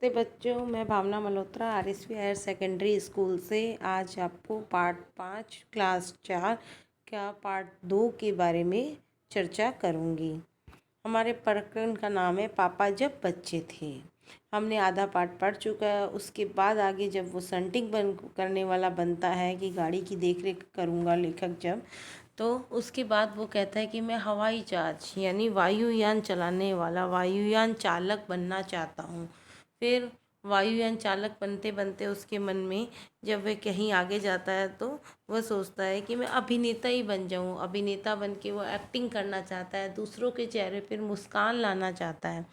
नमस्ते बच्चों, मैं Bhavna Malhotra RSV higher secondary school से आज आपको पार्ट 5 क्लास 4 का पार्ट 2 के बारे में चर्चा करूंगी। हमारे प्रकरण का नाम है पापा जब बच्चे थे। हमने आधा पार्ट पढ़ चुका है। उसके बाद आगे जब वो संटिंग करने वाला बनता है कि गाड़ी की देखरेख करूंगा लेखक जब, तो उसके बाद वो कहता है कि मैं हवाई जहाज यानी वायुयान चलाने वाला वायुयान चालक बनना चाहता हूँ। फिर वायुयान चालक बनते बनते उसके मन में जब वह कहीं आगे जाता है तो वह सोचता है कि मैं अभिनेता ही बन जाऊं। अभिनेता बन के वो एक्टिंग करना चाहता है, दूसरों के चेहरे पर मुस्कान लाना चाहता है।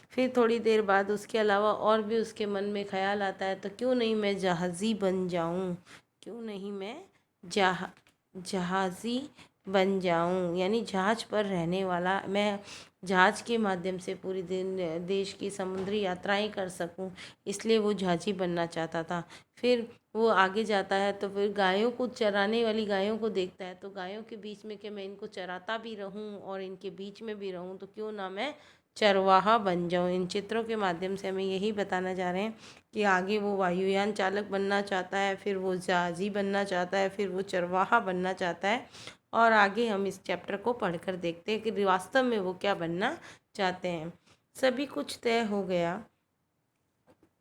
फिर थोड़ी देर बाद उसके अलावा और भी उसके मन में ख्याल आता है, तो क्यों नहीं मैं जहाज़ी बन जाऊं, क्यों नहीं मैं जहाज़ी बन जाऊं, यानी जहाज पर रहने वाला। मैं जहाज के माध्यम से पूरी दिन देश की समुद्री यात्राएं कर सकूं, इसलिए वो जहाजी बनना चाहता था। फिर वो आगे जाता है तो फिर गायों को, चराने वाली गायों को देखता है, तो गायों के बीच में कि मैं इनको चराता भी रहूं और इनके बीच में भी रहूं, तो क्यों ना मैं चरवाहा बन जाऊं। इन चित्रों के माध्यम से हमें यही बताना चाह रहे हैं कि आगे वो वायुयान चालक बनना चाहता है, फिर वो जहाजी बनना चाहता है, फिर वो चरवाहा बनना चाहता है। और आगे हम इस चैप्टर को पढ़कर देखते हैं कि वास्तव में वो क्या बनना चाहते हैं। सभी कुछ तय हो गया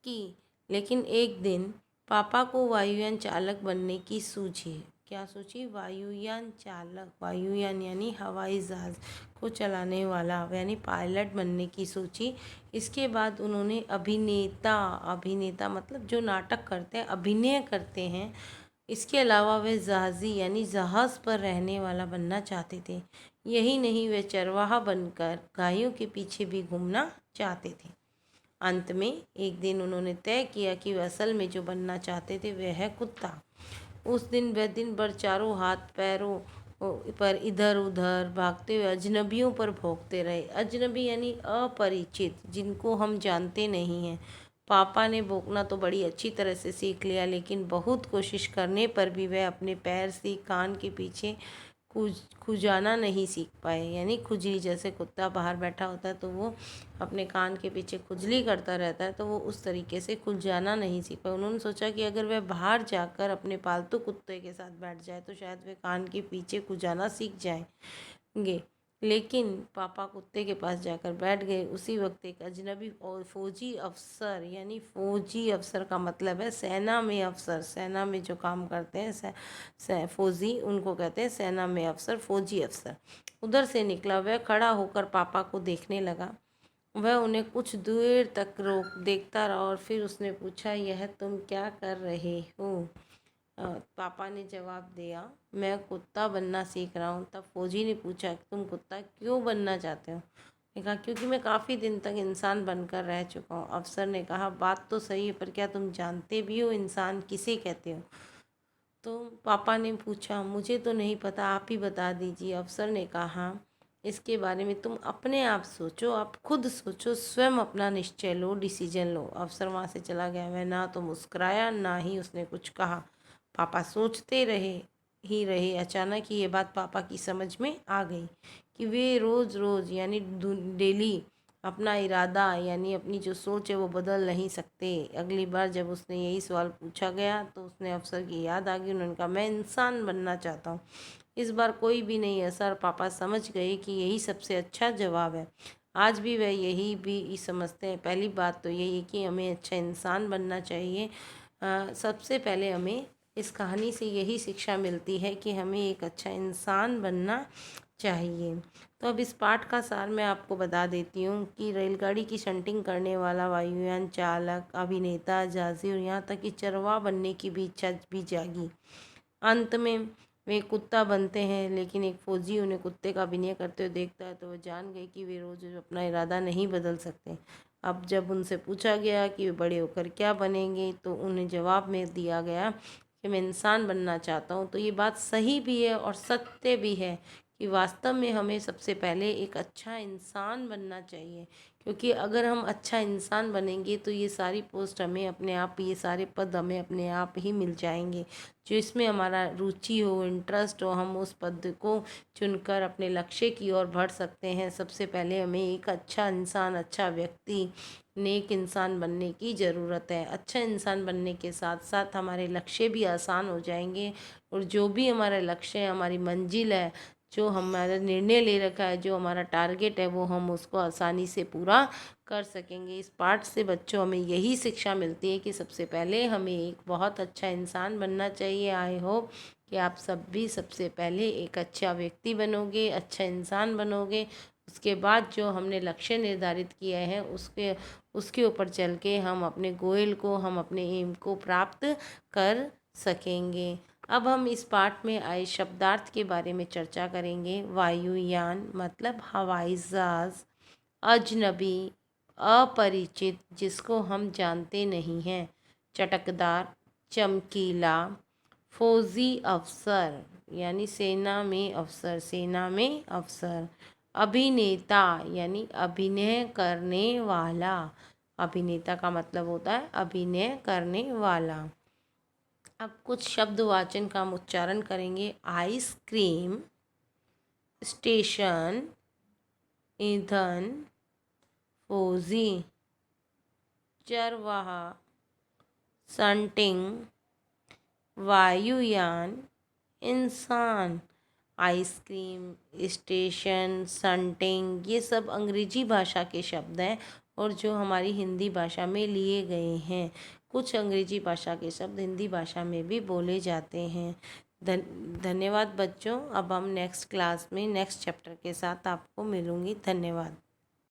कि लेकिन एक दिन पापा को वायुयान चालक बनने की सूझी। क्या सूझी? वायुयान चालक, वायुयान यानी हवाई जहाज को चलाने वाला यानी पायलट बनने की सोची। इसके बाद उन्होंने अभिनेता, अभिनेता मतलब जो नाटक करते हैं, अभिनय करते हैं, इसके अलावा वे जहाज़ी यानी जहाज़ पर रहने वाला बनना चाहते थे। यही नहीं, वे चरवाहा बनकर गायों के पीछे भी घूमना चाहते थे। अंत में एक दिन उन्होंने तय किया कि वे असल में जो बनना चाहते थे वह है कुत्ता। उस दिन वह दिन भर चारों हाथ पैरों पर इधर उधर भागते हुए अजनबियों पर भौंकते रहे। अजनबी यानी अपरिचित, जिनको हम जानते नहीं हैं। पापा ने भौंकना तो बड़ी अच्छी तरह से सीख लिया, लेकिन बहुत कोशिश करने पर भी वह अपने पैर से कान के पीछे खुजाना नहीं सीख पाए। यानी खुजली, जैसे कुत्ता बाहर बैठा होता है तो वो अपने कान के पीछे खुजली करता रहता है, तो वो उस तरीके से खुजाना नहीं सीख पाए। उन्होंने सोचा कि अगर वह बाहर जाकर अपने पालतू कुत्ते के साथ बैठ जाए तो शायद वे कान के पीछे खुजाना सीख जाएंगे। लेकिन पापा कुत्ते के पास जाकर बैठ गए। उसी वक्त एक अजनबी और फौजी अफसर, यानी फौजी अफसर का मतलब है सेना में अफसर, सेना में जो काम करते हैं फौजी, उनको कहते हैं सेना में अफसर, फौजी अफसर, उधर से निकला। वह खड़ा होकर पापा को देखने लगा। वह उन्हें कुछ देर तक रोक देखता रहा और फिर उसने पूछा, यह तुम क्या कर रहे हो? पापा ने जवाब दिया, मैं कुत्ता बनना सीख रहा हूँ। तब फौजी ने पूछा, तुम कुत्ता क्यों बनना चाहते हो? ने कहा, क्योंकि मैं काफ़ी दिन तक इंसान बनकर रह चुका हूँ। अफसर ने कहा, बात तो सही है, पर क्या तुम जानते भी हो इंसान किसे कहते हो? तो पापा ने पूछा, मुझे तो नहीं पता, आप ही बता दीजिए। अफसर ने कहा, इसके बारे में तुम अपने आप सोचो, आप खुद सोचो, स्वयं अपना निश्चय लो, डिसीजन लो। अफसर वहाँ से चला गया। वह ना तो मुस्कुराया, ना ही उसने कुछ कहा। पापा सोचते रहे। अचानक ही ये बात पापा की समझ में आ गई कि वे रोज़ रोज़ यानी डेली अपना इरादा यानी अपनी जो सोच है वो बदल नहीं सकते। अगली बार जब उसने यही सवाल पूछा गया तो उसने अफसर की याद आ गई। उन्होंने कहा, मैं इंसान बनना चाहता हूँ। इस बार कोई भी नहीं हंसा और पापा समझ गए कि यही सबसे अच्छा जवाब है। आज भी वह यही भी समझते हैं। पहली बात तो यही है कि हमें अच्छा इंसान बनना चाहिए। सबसे पहले हमें इस कहानी से यही शिक्षा मिलती है कि हमें एक अच्छा इंसान बनना चाहिए। तो अब इस पाठ का सार मैं आपको बता देती हूँ कि रेलगाड़ी की शंटिंग करने वाला वायुयान चालक, अभिनेता, जहाज़ी और यहाँ तक कि चरवाहा बनने की भी इच्छा भी जागी। अंत में वे कुत्ता बनते हैं, लेकिन एक फौजी उन्हें कुत्ते का अभिनय करते हुए देखता है तो वह जान गए कि वे रोज़ अपना इरादा नहीं बदल सकते। अब जब उनसे पूछा गया कि वे बड़े होकर क्या बनेंगे, तो उन्हें जवाब में दिया गया कि मैं इंसान बनना चाहता हूँ। तो ये बात सही भी है और सत्य भी है कि वास्तव में हमें सबसे पहले एक अच्छा इंसान बनना चाहिए, क्योंकि अगर हम अच्छा इंसान बनेंगे तो ये सारी पोस्ट हमें अपने आप, ये सारे पद हमें अपने आप ही मिल जाएंगे। जो इसमें हमारा रुचि हो, इंटरेस्ट हो, हम उस पद को चुनकर अपने लक्ष्य की ओर बढ़ सकते हैं। सबसे पहले हमें एक अच्छा इंसान, अच्छा व्यक्ति नेक इंसान बनने की ज़रूरत है। अच्छा इंसान बनने के साथ साथ हमारे लक्ष्य भी आसान हो जाएंगे, और जो भी हमारा लक्ष्य है, हमारी मंजिल है, जो हमारा निर्णय ले रखा है, जो हमारा टारगेट है, वो हम उसको आसानी से पूरा कर सकेंगे। इस पाठ से बच्चों हमें यही शिक्षा मिलती है कि सबसे पहले हमें एक बहुत अच्छा इंसान बनना चाहिए। आई होप कि आप सब भी सबसे पहले एक अच्छा व्यक्ति बनोगे, अच्छा इंसान बनोगे। उसके बाद जो हमने लक्ष्य निर्धारित किए हैं उसके उसके ऊपर चल के हम अपने गोल को, हम अपने एम को प्राप्त कर सकेंगे। अब हम इस पाठ में आए शब्दार्थ के बारे में चर्चा करेंगे। वायुयान मतलब हवाई जहाज, अजनबी अपरिचित जिसको हम जानते नहीं हैं, चटकदार चमकीला, फौजी अफसर यानी सेना में अफसर, सेना में अफसर, अभिनेता यानी अभिनय करने वाला, अभिनेता का मतलब होता है अभिनय करने वाला। अब कुछ शब्द वाचन का हम उच्चारण करेंगे। आइसक्रीम, स्टेशन, ईंधन, फौजी, चरवाहा, संटिंग, वायुयान, इंसान। आइसक्रीम, स्टेशन, संटिंग ये सब अंग्रेजी भाषा के शब्द हैं और जो हमारी हिंदी भाषा में लिए गए हैं। कुछ अंग्रेजी भाषा के शब्द हिंदी भाषा में भी बोले जाते हैं। धन्यवाद बच्चों। अब हम नेक्स्ट क्लास में नेक्स्ट चैप्टर के साथ आपको मिलूँगी। धन्यवाद।